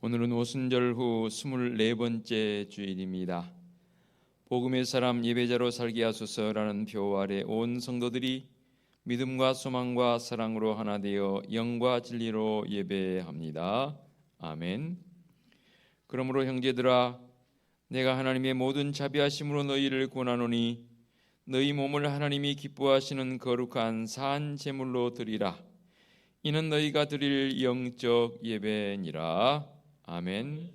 오늘은 오순절 후 24번째 주일입니다. 복음의 사람 예배자로 살게 하소서라는 표 아래 온 성도들이 믿음과 소망과 사랑으로 하나 되어 영과 진리로 예배합니다. 아멘. 그러므로 형제들아, 내가 하나님의 모든 자비하심으로 너희를 권하노니 너희 몸을 하나님이 기뻐하시는 거룩한 산 제물로 드리라. 이는 너희가 드릴 영적 예배니라. 아멘.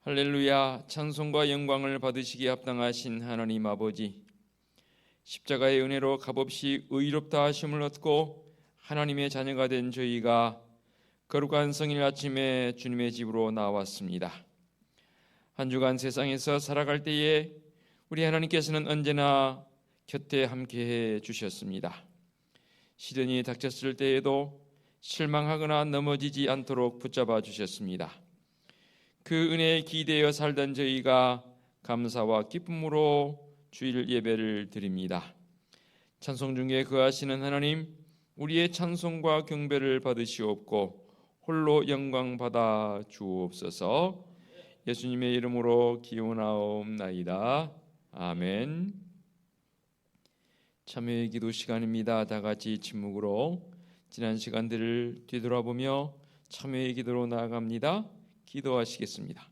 할렐루야. 찬송과 영광을 받으시기에 합당하신 하나님 아버지, 십자가의 은혜로 값없이 의롭다 하심을 얻고 하나님의 자녀가 된 저희가 거룩한 성일 아침에 주님의 집으로 나왔습니다. 한 주간 세상에서 살아갈 때에 우리 하나님께서는 언제나 곁에 함께해 주셨습니다. 시련이 닥쳤을 때에도 실망하거나 넘어지지 않도록 붙잡아 주셨습니다. 그 은혜에 기대어 살던 저희가 감사와 기쁨으로 주일 예배를 드립니다. 찬송 중에 거하시는 하나님, 우리의 찬송과 경배를 받으시옵고 홀로 영광 받아 주옵소서. 예수님의 이름으로 기원하옵나이다. 아멘. 참여의 기도 시간입니다. 다 같이 침묵으로 지난 시간들을 뒤돌아보며 참여의 기도로 나아갑니다. 기도하시겠습니다.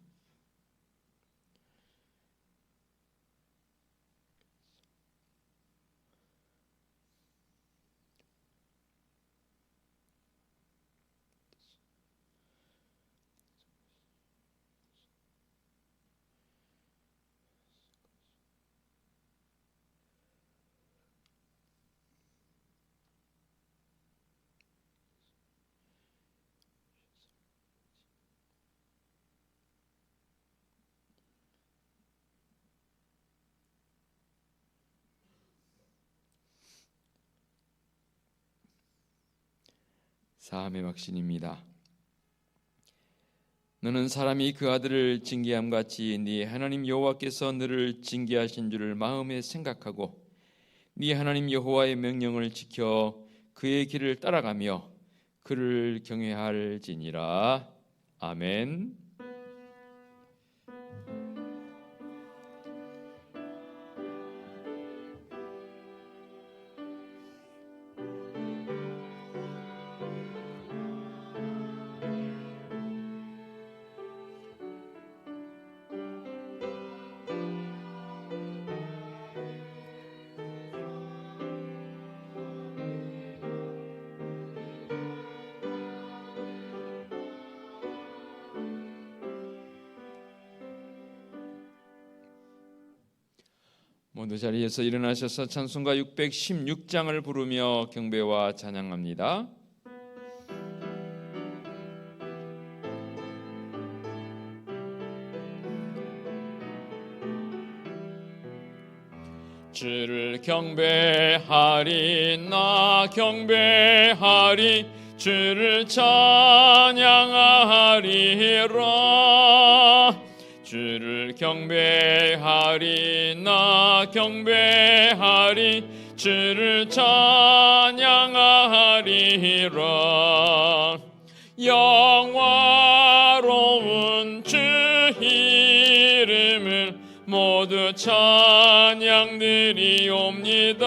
사함의 확신입니다. 너는 사람이 그 아들을 징계함 같이 네 하나님 여호와께서 너를 징계하신 줄을 마음에 생각하고 네 하나님 여호와의 명령을 지켜 그의 길을 따라가며 그를 경외할지니라. 아멘. 모두 자리에서 일어나셔서 찬송가 616장을 부르며 경배와 찬양합니다. 주를 경배하리, 나 경배하리, 주를 찬양하리라. 주를 경배하리, 나 경배하리, 주를 찬양하리라. 영화로운 주 이름을 모두 찬양드리옵니다.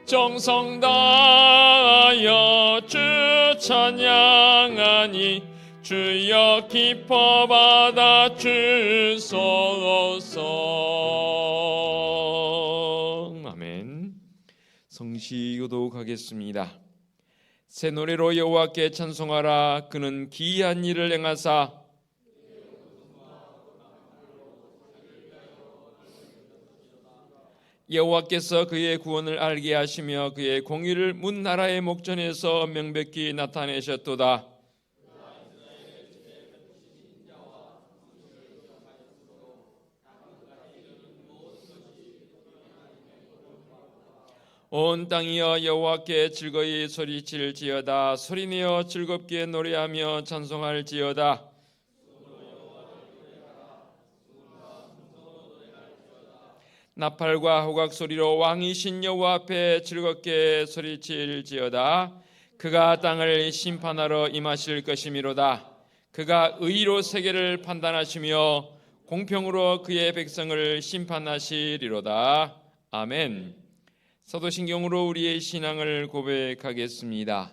정성 다하여 주 찬양하니 주여 기뻐 받아 주소서. 아멘. 성시교독 하겠습니다. 새 노래로 여호와께 찬송하라. 그는 기이한 일을 행하사 여호와께서 그의 구원을 알게 하시며 그의 공의를 문 나라의 목전에서 명백히 나타내셨도다. 온 땅이여 여호와께 즐거이 소리칠지어다. 소리내어 즐겁게 노래하며 찬송할지어다. 나팔과 호각 소리로 왕이신 여호와 앞에 즐겁게 소리칠지어다. 그가 땅을 심판하러 임하실 것이미로다. 그가 의로 세계를 판단하시며 공평으로 그의 백성을 심판하시리로다. 아멘. 사도신경으로 우리의 신앙을 고백하겠습니다.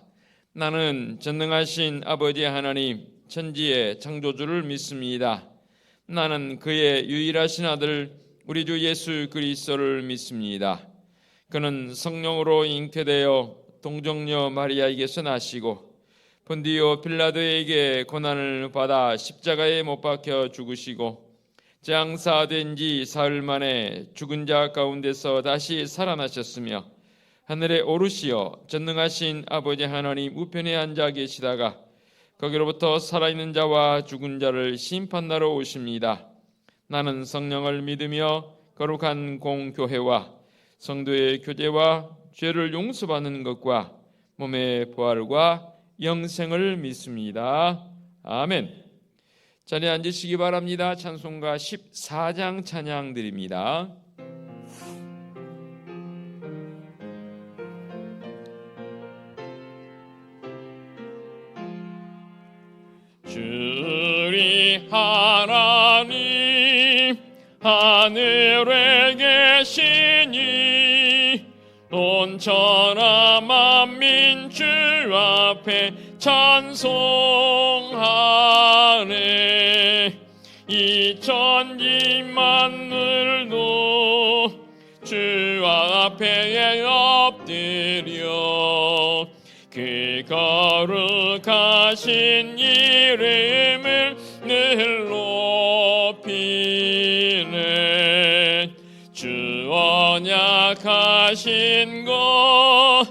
나는 전능하신 아버지 하나님 천지의 창조주를 믿습니다. 나는 그의 유일하신 아들 우리 주 예수 그리스도를 믿습니다. 그는 성령으로 잉태되어 동정녀 마리아에게서 나시고 본디오 빌라도에게 고난을 받아 십자가에 못 박혀 죽으시고 장사된 지 사흘 만에 죽은 자 가운데서 다시 살아나셨으며 하늘에 오르시어 전능하신 아버지 하나님 우편에 앉아 계시다가 거기로부터 살아있는 자와 죽은 자를 심판하러 오십니다. 나는 성령을 믿으며 거룩한 공교회와 성도의 교제와 죄를 용서받는 것과 몸의 부활과 영생을 믿습니다. 아멘. 자리에 앉으시기 바랍니다. 찬송가 14장 찬양 드립니다. 주리 하나님 하늘에 계시니 온천하 만민 주 앞에 찬송하네. 이 천지 만물도 주 앞에 엎드려 그 거룩하신 이름을 늘 높이네. 주 언약하신 것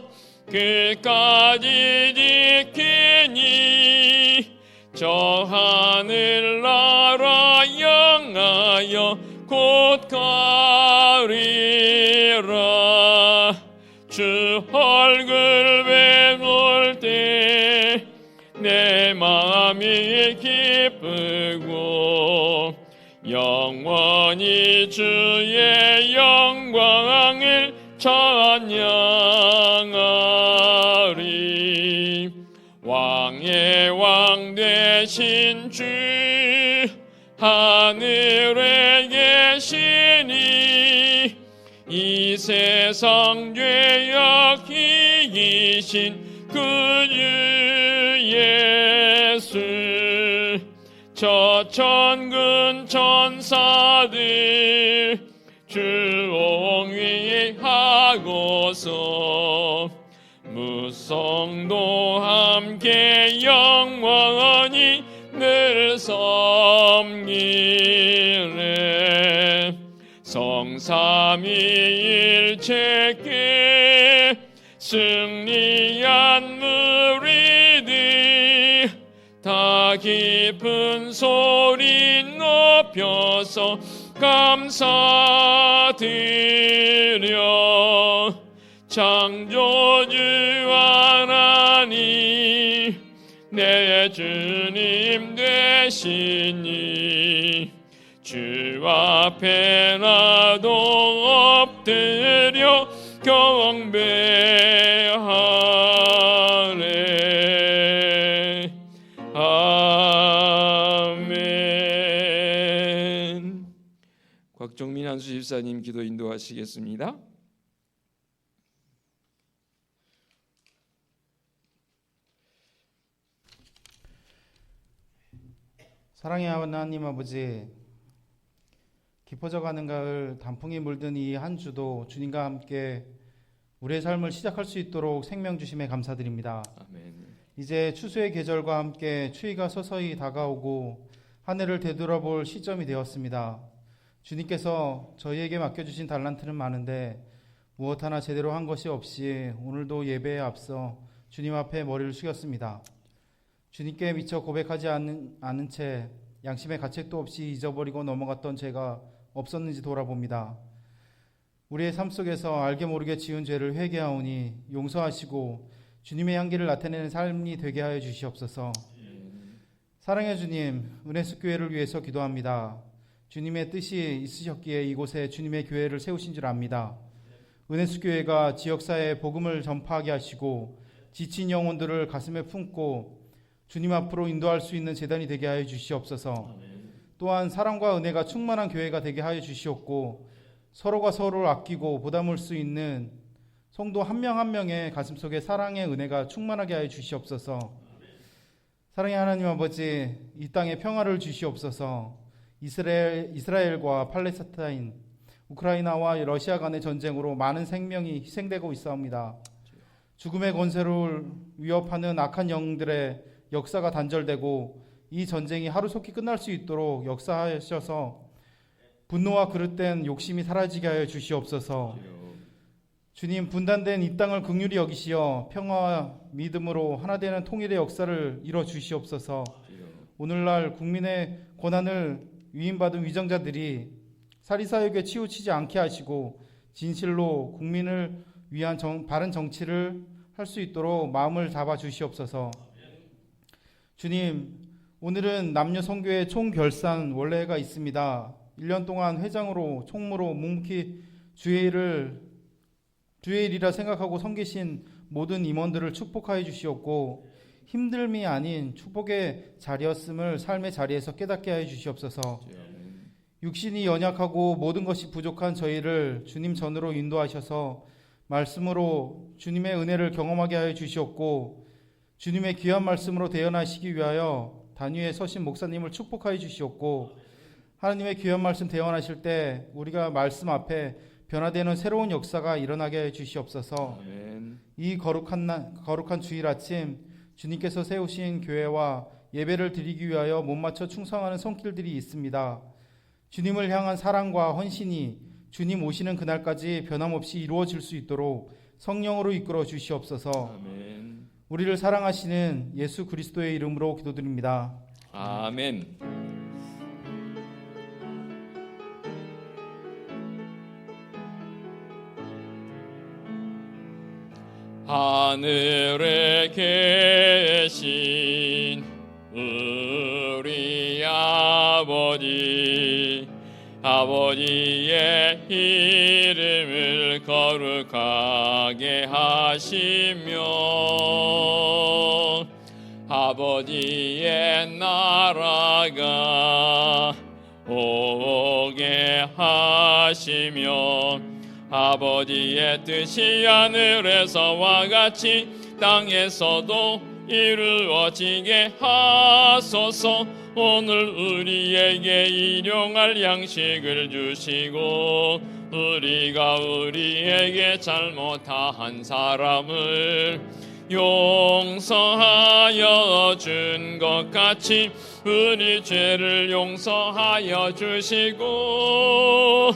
끝까지 지키니 저 하늘나라 영하여 곧 가리라. 주 얼굴 뵈볼 때 내 마음이 기쁘고 영원히 주의 영광을 찬양하리. 왕의 왕 되신 주 하늘에 계시니 이 세상 죄악 이기신 그 주 예수 저 천군 천사들 주옹위하고서 무성도 함께 영원히 늘 섬기네. 성삼위일체께 승리한 무리들 다 깊은 소리 높여서 감사드려. 창조주 하나님 내 주님 되시니 주 앞에 나도 엎드려 경배하네. 아멘. 곽종민 한수 집사님 기도 인도하시겠습니다. 사랑의 하나님 아버지, 깊어져가는 가을 단풍이 물든 이 한 주도 주님과 함께 우리의 삶을 시작할 수 있도록 생명 주심에 감사드립니다. 아멘. 이제 추수의 계절과 함께 추위가 서서히 다가오고 하늘을 되돌아볼 시점이 되었습니다. 주님께서 저희에게 맡겨주신 달란트는 많은데 무엇 하나 제대로 한 것이 없이 오늘도 예배에 앞서 주님 앞에 머리를 숙였습니다. 주님께 미처 고백하지 않은 채 양심의 가책도 없이 잊어버리고 넘어갔던 죄가 없었는지 돌아봅니다. 우리의 삶 속에서 알게 모르게 지은 죄를 회개하오니 용서하시고 주님의 향기를 나타내는 삶이 되게 하여 주시옵소서. 사랑의 주님, 은혜숲교회를 위해서 기도합니다. 주님의 뜻이 있으셨기에 이곳에 주님의 교회를 세우신 줄 압니다. 은혜숲교회가 지역사회에 복음을 전파하게 하시고 지친 영혼들을 가슴에 품고 주님 앞으로 인도할 수 있는 제단이 되게 하여 주시옵소서. 또한 사랑과 은혜가 충만한 교회가 되게 하여 주시옵고 서로가 서로를 아끼고 보담을 수 있는 성도 한 명 한 명의 가슴속에 사랑의 은혜가 충만하게 하여 주시옵소서. 사랑의 하나님 아버지, 이 땅에 평화를 주시옵소서. 이스라엘과 팔레스타인, 우크라이나와 러시아 간의 전쟁으로 많은 생명이 희생되고 있사옵니다. 죽음의 권세를 위협하는 악한 영들의 역사가 단절되고 이 전쟁이 하루속히 끝날 수 있도록 역사하셔서 분노와 그릇된 욕심이 사라지게 하여 주시옵소서. 주님, 분단된 이 땅을 긍휼히 여기시어 평화와 믿음으로 하나 되는 통일의 역사를 이뤄 주시옵소서. 오늘날 국민의 고난을 위임받은 위정자들이 사리사욕에 치우치지 않게 하시고 진실로 국민을 위한 바른 정치를 할 수 있도록 마음을 잡아 주시옵소서. 주님, 오늘은 남녀 선교회 총결산 원례가 있습니다. 1년 동안 회장으로 총무로 묵묵히 주일이라 생각하고 섬기신 모든 임원들을 축복하여 주시옵고 힘듦이 아닌 축복의 자리였음을 삶의 자리에서 깨닫게 하여 주시옵소서. 육신이 연약하고 모든 것이 부족한 저희를 주님 전으로 인도하셔서 말씀으로 주님의 은혜를 경험하게 하여 주시옵고 주님의 귀한 말씀으로 대언하시기 위하여 단위에 서신 목사님을 축복하여 주시옵고 하나님의 귀한 말씀 대언하실 때 우리가 말씀 앞에 변화되는 새로운 역사가 일어나게 해 주시옵소서. 아멘. 이 거룩한 주일 아침 주님께서 세우신 교회와 예배를 드리기 위하여 못 맞춰 충성하는 손길들이 있습니다. 주님을 향한 사랑과 헌신이 주님 오시는 그날까지 변함없이 이루어질 수 있도록 성령으로 이끌어 주시옵소서. 아멘. 우리를 사랑하시는 예수 그리스도의 이름으로 기도드립니다. 아멘. 하늘에 계신 우리 아버지의 이름을 거룩하게 하시며 아버지의 나라가 오게 하시며 아버지의 뜻이 하늘에서와 같이 땅에서도 이루어지게 하소서. 오늘 우리에게 일용할 양식을 주시고 우리가 우리에게 잘못한 사람을 용서하여 준 것 같이 우리 죄를 용서하여 주시고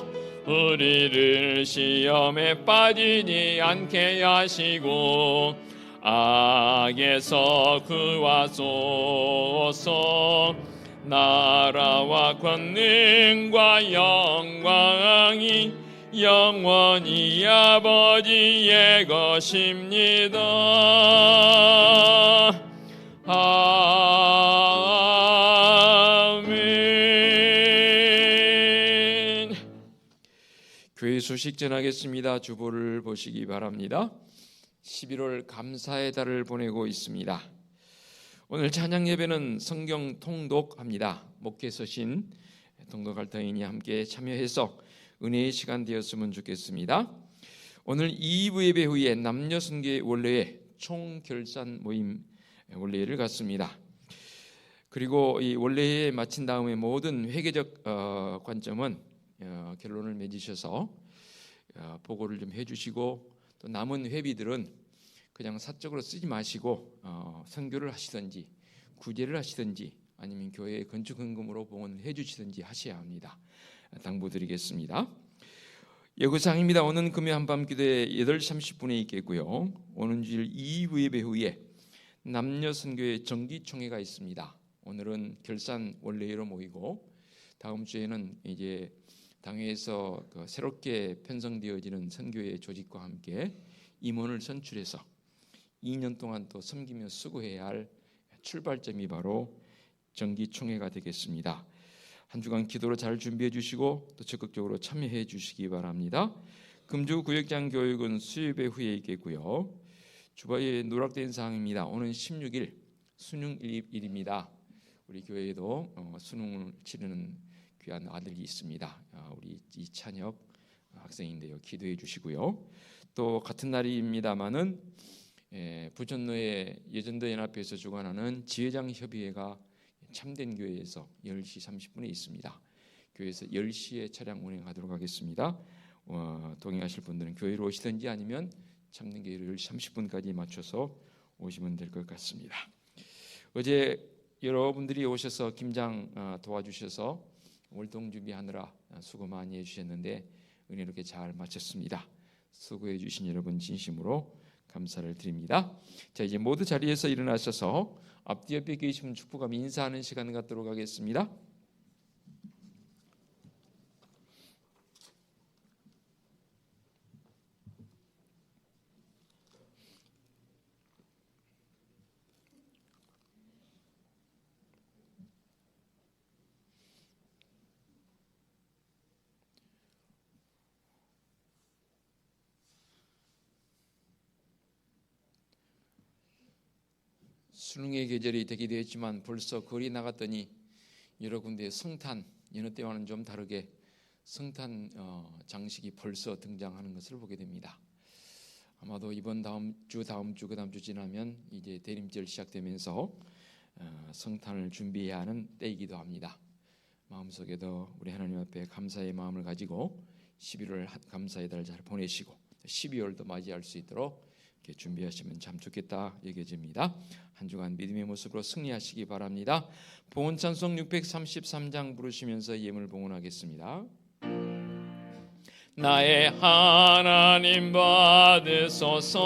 우리를 시험에 빠지지 않게 하시고 악에서 구하소서. 나라와 권능과 영광이 영원히 아버지의 것입니다. 아멘. 교회 소식 전하겠습니다. 주보를 보시기 바랍니다. 11월 감사의 달을 보내고 있습니다. 오늘 찬양 예배는 성경 통독합니다. 목회서신 동덕 알타인이 함께 참여해서 은혜의 시간 되었으면 좋겠습니다. 오늘 2부 예배 후에 남녀 선교회 원례회 총결산 모임 원례회를 갖습니다. 그리고 이 원례회 마친 다음에 모든 회계적 관점은 결론을 맺으셔서 보고를 좀 해주시고 또 남은 회비들은 그냥 사적으로 쓰지 마시고 선교를 하시든지 구제를 하시든지 아니면 교회의 건축 헌금으로 봉헌을 해주시든지 하셔야 합니다. 당부드리겠습니다. 예고사항입니다. 오는 금요 한밤 기도에 8시 30분에 있겠고요. 오는 주일 2부 예배 후에 남녀 선교회 정기총회가 있습니다. 오늘은 결산 원례회로 모이고 다음 주에는 이제 당회에서 새롭게 편성되어지는 선교회 조직과 함께 임원을 선출해서 2년 동안 또 섬기며 수고해야 할 출발점이 바로 정기총회가 되겠습니다. 한 주간 기도로 잘 준비해 주시고 또 적극적으로 참여해 주시기 바랍니다. 금주 구역장 교육은 수요예배 후에 있겠고요. 주보에 누락된 사항입니다. 오는 16일 수능일입니다. 우리 교회에도 수능을 치르는 귀한 아들이 있습니다. 우리 이찬혁 학생인데요. 기도해 주시고요. 또 같은 날입니다마는 부천로의 예전도 연합회에서 주관하는 지회장 협의회가 참된 교회에서 10시 30분에 있습니다. 교회에서 10시에 차량 운행하도록 하겠습니다. 동행하실 분들은 교회로 오시든지 아니면 참된 교회로 10시 30분까지 맞춰서 오시면 될 것 같습니다. 어제 여러분들이 오셔서 김장 도와주셔서 월동 준비하느라 수고 많이 해주셨는데 은혜롭게 잘 마쳤습니다. 수고해 주신 여러분 진심으로 감사를 드립니다. 자, 이제 모두 자리에서 일어나셔서 앞뒤 옆에 계시면 축복하며 인사하는 시간 갖도록 하겠습니다. 수능의 계절이 되기도 했지만 벌써 거리 나갔더니 여러 군데 성탄, 여느 때와는 좀 다르게 성탄 장식이 벌써 등장하는 것을 보게 됩니다. 아마도 이번 다음 주 그다음 주 지나면 이제 대림절 시작되면서 성탄을 준비해야 하는 때이기도 합니다. 마음속에도 우리 하나님 앞에 감사의 마음을 가지고 11월 감사의 달 잘 보내시고 12월도 맞이할 수 있도록 이렇게 준비하시면 참 좋겠다 여겨집니다. 한 주간 믿음의 모습으로 승리하시기 바랍니다. 봉헌 찬송 633장 부르시면서 예물 봉헌하겠습니다. 나의 하나님 받으소서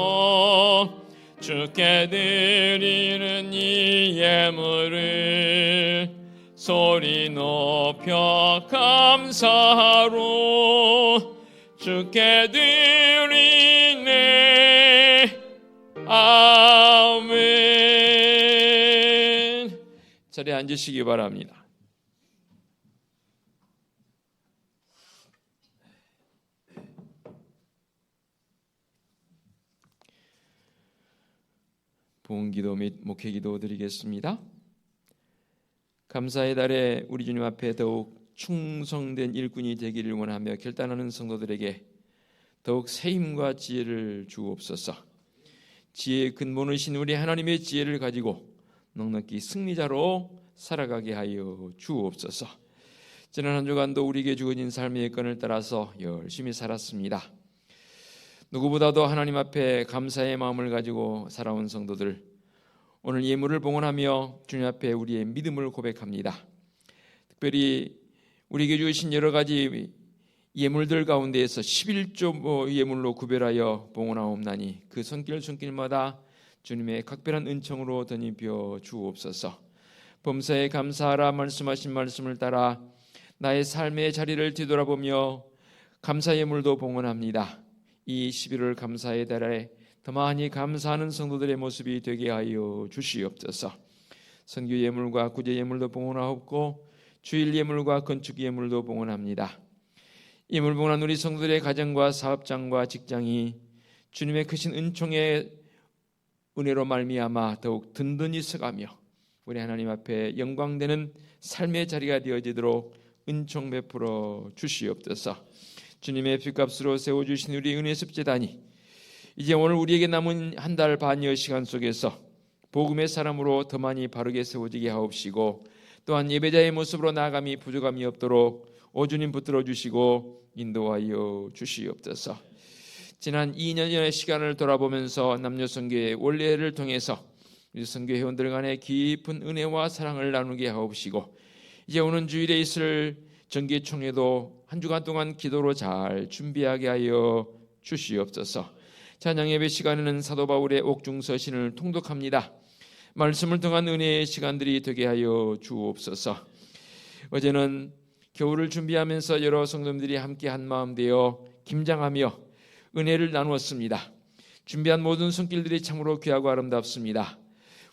주께 드리는 이 예물을 소리 높여 감사로 주께 드리네. 아멘. 자리에 앉으시기 바랍니다. 봉기도 및 목회기도 드리겠습니다. 감사의 달에 우리 주님 앞에 더욱 충성된 일꾼이 되기를 원하며 결단하는 성도들에게 더욱 새 힘과 지혜를 주옵소서. 지혜의 근본이신 우리 하나님의 지혜를 가지고 넉넉히 승리자로 살아가게 하여 주옵소서. 지난 한 주간도 우리에게 주어진 삶의 여건을 따라서 열심히 살았습니다. 누구보다도 하나님 앞에 감사의 마음을 가지고 살아온 성도들, 오늘 예물을 봉헌하며 주님 앞에 우리의 믿음을 고백합니다. 특별히 우리에게 주신 여러 가지 예물들 가운데에서 11조 예물로 구별하여 봉헌하옵나니 그 손길마다 주님의 각별한 은총으로 덧입혀 주옵소서. 범사에 감사하라 말씀하신 말씀을 따라 나의 삶의 자리를 뒤돌아보며 감사 예물도 봉헌합니다. 이 11월 감사의 달에 더 많이 감사하는 성도들의 모습이 되게 하여 주시옵소서. 선교 예물과 구제 예물도 봉헌하옵고 주일 예물과 건축 예물도 봉헌합니다. 예물 봉헌한 우리 성도들의 가정과 사업장과 직장이 주님의 크신 은총의 은혜로 말미암아 더욱 든든히 서가며 우리 하나님 앞에 영광되는 삶의 자리가 되어지도록 은총 베풀어 주시옵소서. 주님의 핏값으로 세워주신 우리 은혜습 제단이 이제 오늘 우리에게 남은 한 달 반여 시간 속에서 복음의 사람으로 더 많이 바르게 세워지게 하옵시고 또한 예배자의 모습으로 나아감이 부족함이 없도록 오 주님 붙들어 주시고 인도하여 주시옵소서. 지난 2년여의 시간을 돌아보면서 남녀선교의 원례를 통해서 우리 선교 회원들 간의 깊은 은혜와 사랑을 나누게 하옵시고 이제 오는 주일에 있을 정기총회도 한 주간 동안 기도로 잘 준비하게 하여 주시옵소서. 찬양 예배 시간에는 사도 바울의 옥중서신을 통독합니다. 말씀을 통한 은혜의 시간들이 되게 하여 주옵소서. 어제는 겨울을 준비하면서 여러 성도님들이 함께 한 마음 되어 김장하며 은혜를 나누었습니다. 준비한 모든 손길들이 참으로 귀하고 아름답습니다.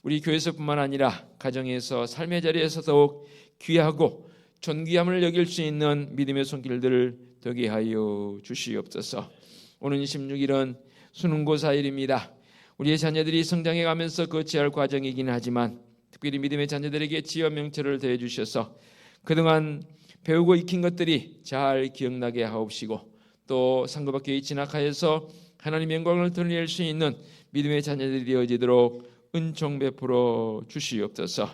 우리 교회에서뿐만 아니라 가정에서 삶의 자리에서 더욱 귀하고 존귀함을 여길 수 있는 믿음의 손길들을 되게 하여 주시옵소서. 오는 26일은 수능고사일입니다. 우리의 자녀들이 성장해 가면서 거치할 과정이긴 하지만 특별히 믿음의 자녀들에게 지혜와 명철을 더해 주셔서 그동안 배우고 익힌 것들이 잘 기억나게 하옵시고 또 상급학교에 진학하여서 하나님의 영광을 드러낼 수 있는 믿음의 자녀들이 되어지도록 은총 베풀어 주시옵소서.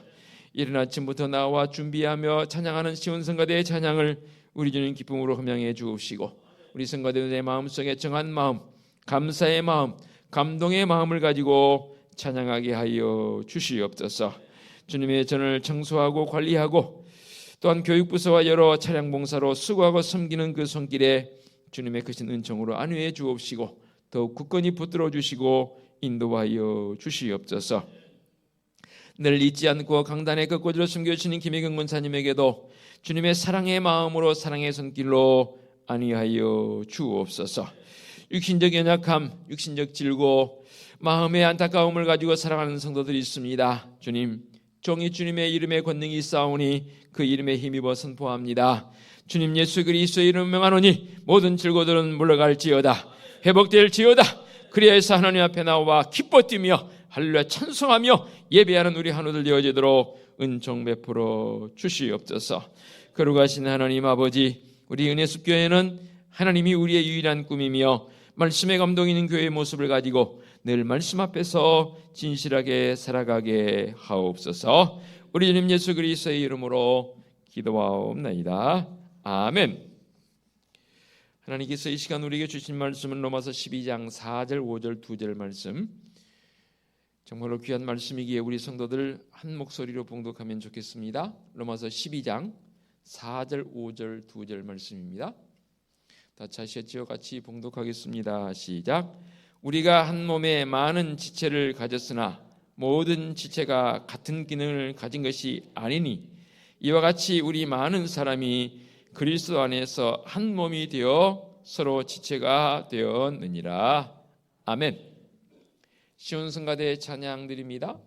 이른 아침부터 나와 준비하며 찬양하는 시온 성가대의 찬양을 우리 주님 기쁨으로 흠양해 주옵시고 우리 성가대의 마음속에 정한 마음, 감사의 마음, 감동의 마음을 가지고 찬양하게 하여 주시옵소서. 주님의 전을 청소하고 관리하고 또한 교육부서와 여러 차량봉사로 수고하고 섬기는 그 손길에 주님의 크신 은총으로 안위해 주옵시고 더욱 굳건히 붙들어 주시고 인도하여 주시옵소서. 늘 잊지 않고 강단에 걷고들어 숨겨주시는 김혜경 권사님에게도 주님의 사랑의 마음으로 사랑의 손길로 안위하여 주옵소서. 육신적 연약함, 육신적 질고 마음의 안타까움을 가지고 살아가는 성도들이 있습니다. 주님, 종이 주님의 이름에 권능이 있사오니 그 이름에 힘입어 선포합니다. 주님 예수 그리스도의 이름 명하노니 모든 질고들은 물러갈지어다. 회복될지어다. 그리하여서 하나님 앞에 나와 기뻐 뛰며 할렐루야 찬송하며 예배하는 우리 한우들 되어지도록 은총 베풀어 주시옵소서. 거룩하신 하나님 아버지, 우리 은혜숲교회는 하나님이 우리의 유일한 꿈이며 말씀에 감동 있는 교회의 모습을 가지고 늘 말씀 앞에서 진실하게 살아가게 하옵소서. 우리 주님 예수 그리스도의 이름으로 기도하옵나이다. 아멘. 하나님께서 이 시간 우리에게 주신 말씀은 로마서 12장 4절 5절 2절 말씀, 정말로 귀한 말씀이기에 우리 성도들 한 목소리로 봉독하면 좋겠습니다. 로마서 12장 4절 5절 2절 말씀입니다. 다 찾으셨지요? 같이 봉독하겠습니다. 시작. 우리가 한 몸에 많은 지체를 가졌으나 모든 지체가 같은 기능을 가진 것이 아니니 이와 같이 우리 많은 사람이 그리스도 안에서 한 몸이 되어 서로 지체가 되었느니라. 아멘. 시온 성가대 찬양 드립니다.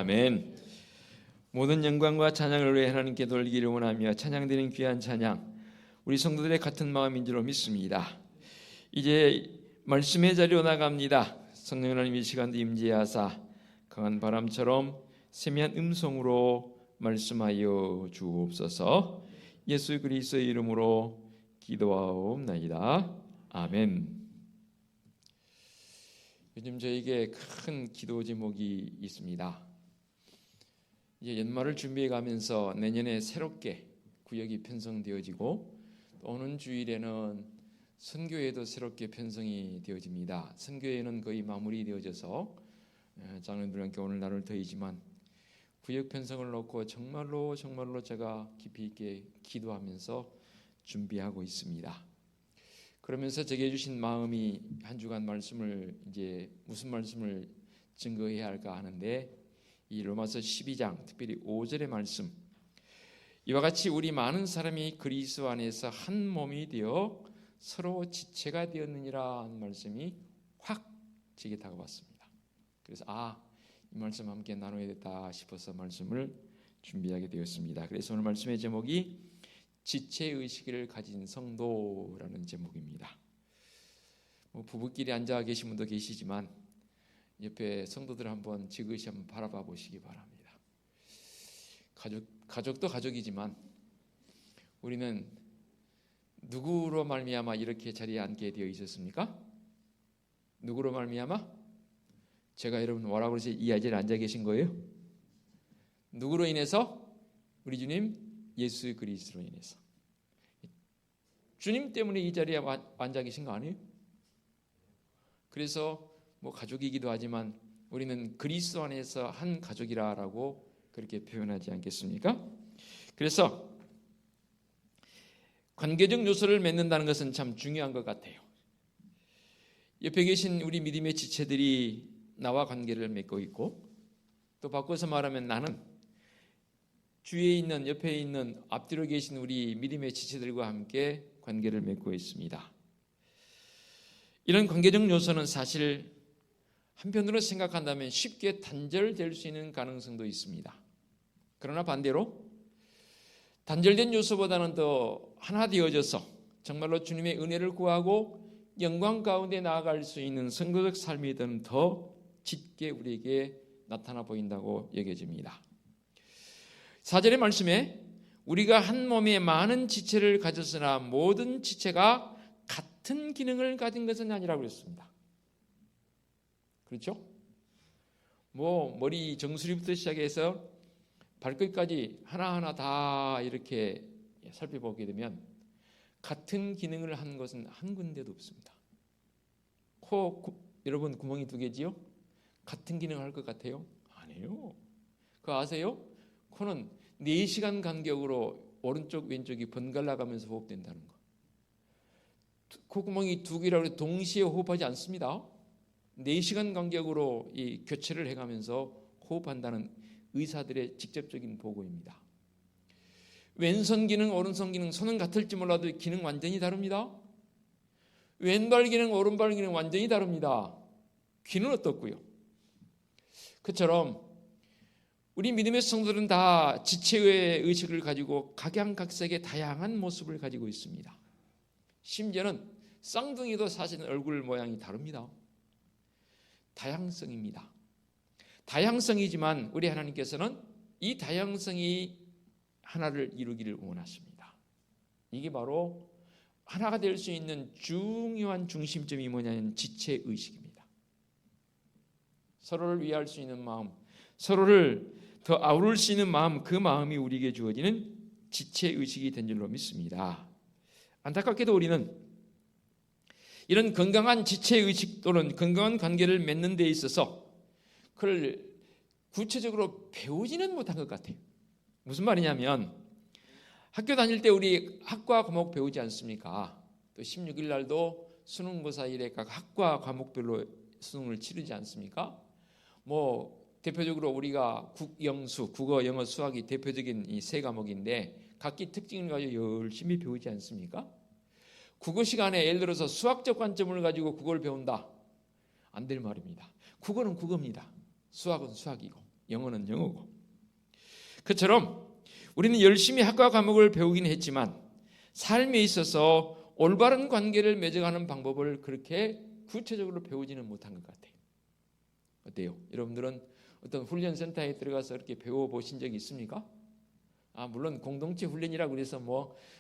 아멘. 모든 영광과 찬양을 위해 하나님께 돌리기를 원하며 찬양드리는 귀한 찬양, 우리 성도들의 같은 마음인 줄로 믿습니다. 이제 말씀의 자리로 나갑니다. 성령 하나님 이 시간도 임재하사 강한 바람처럼 세미한 음성으로 말씀하여 주옵소서. 예수 그리스도의 이름으로 기도하옵나이다. 아멘. 요즘 저에게 큰 기도 제목이 있습니다. 이제 연말을 준비해 가면서 내년에 새롭게 구역이 편성되어지고 또 오는 주일에는 선교회도 새롭게 편성이 되어집니다. 선교회는 거의 마무리되어져서 장로님들과 함께 오늘 나눌 터이지만 구역 편성을 놓고 정말로 제가 깊이 있게 기도하면서 준비하고 있습니다. 그러면서 제게 주신 마음이 한 주간 말씀을 이제 무슨 말씀을 증거해야 할까 하는데 이 로마서 12장 특별히 5절의 말씀, 이와 같이 우리 많은 사람이 그리스도 안에서 한 몸이 되어 서로 지체가 되었느니라 하는 말씀이 확 제게 다가왔습니다. 그래서 이 말씀 함께 나눠야겠다 싶어서 말씀을 준비하게 되었습니다. 그래서 오늘 말씀의 제목이 지체의식을 가진 성도라는 제목입니다. 부부끼리 앉아 계신 분도 계시지만 옆에 성도들 한번 지그시 한번 바라봐 보시기 바랍니다. 가족도 가족이지만 우리는 누구로 말미암아 이렇게 자리에 앉게 되어 있었습니까? 누구로 말미암아? 제가 여러분 뭐라고 해서 이 자리에 앉아 계신 거예요? 누구로 인해서? 우리 주님 예수 그리스도로 인해서. 주님 때문에 이 자리에 앉아 계신 거 아니에요? 그래서 가족이기도 하지만 우리는 그리스도 안에서 한 가족이라고 그렇게 표현하지 않겠습니까? 그래서 관계적 요소를 맺는다는 것은 참 중요한 것 같아요. 옆에 계신 우리 믿음의 지체들이 나와 관계를 맺고 있고, 또 바꿔서 말하면 나는 주위에 있는, 옆에 있는, 앞뒤로 계신 우리 믿음의 지체들과 함께 관계를 맺고 있습니다. 이런 관계적 요소는 사실 한편으로 생각한다면 쉽게 단절될 수 있는 가능성도 있습니다. 그러나 반대로 단절된 요소보다는 더 하나 되어져서 정말로 주님의 은혜를 구하고 영광 가운데 나아갈 수 있는 성도적 삶이 더 짙게 우리에게 나타나 보인다고 여겨집니다. 4절의 말씀에 우리가 한 몸에 많은 지체를 가졌으나 모든 지체가 같은 기능을 가진 것은 아니라고 그랬습니다. 그렇죠? 머리 정수리부터 시작해서 발끝까지 하나하나 다 이렇게 살펴보게 되면 같은 기능을 한 것은 한 군데도 없습니다. 여러분 구멍이 2개지요? 같은 기능을 할 것 같아요? 아니에요. 그거 아세요? 코는 4시간 간격으로 오른쪽 왼쪽이 번갈아 가면서 호흡된다는 거. 콧구멍이 2개라고 해서 동시에 호흡하지 않습니다. 4시간 간격으로 이 교체를 해가면서 호흡한다는 의사들의 직접적인 보고입니다. 왼손 기능, 오른손 기능, 손은 같을지 몰라도 기능 완전히 다릅니다. 왼발 기능, 오른발 기능 완전히 다릅니다. 귀는 어떻고요? 그처럼 우리 믿음의 성도들은 다 지체의 의식을 가지고 각양각색의 다양한 모습을 가지고 있습니다. 심지어는 쌍둥이도 사실은 얼굴 모양이 다릅니다. 다양성입니다. 다양성이지만 우리 하나님께서는 이 다양성이 하나를 이루기를 원하십니다. 이게 바로 하나가 될 수 있는 중요한 중심점이 뭐냐면 지체의식입니다. 서로를 위할 수 있는 마음, 서로를 더 아우를 수 있는 마음, 그 마음이 우리에게 주어지는 지체의식이 된 줄로 믿습니다. 안타깝게도 우리는 이런 건강한 지체의식 또는 건강한 관계를 맺는 데 있어서 그걸 구체적으로 배우지는 못한 것 같아요. 무슨 말이냐면 학교 다닐 때 우리 학과 과목 배우지 않습니까? 또 16일 날도 수능고사일에 각 학과 과목별로 수능을 치르지 않습니까? 대표적으로 우리가 국영수, 국어, 영어, 수학이 대표적인 이 3과목인데 각기 특징을 가지고 열심히 배우지 않습니까? 국어 시간에 예를 들어서 수학적 관점을 가지고 국어를 배운다. 안 될 말입니다. 국어는 국어입니다. 수학은 수학이고 영어는 영어고. 그처럼 우리는 열심히 학과 과목을 배우긴 했지만 삶에 있어서 올바른 관계를 맺어가는 방법을 그렇게 구체적으로 배우지는 못한 것 같아요. 어때요? 여러분들은 어떤 훈련센터에 들어가서 이렇게 배워보신 적이 있습니까? 물론 공동체 훈련이라고 해서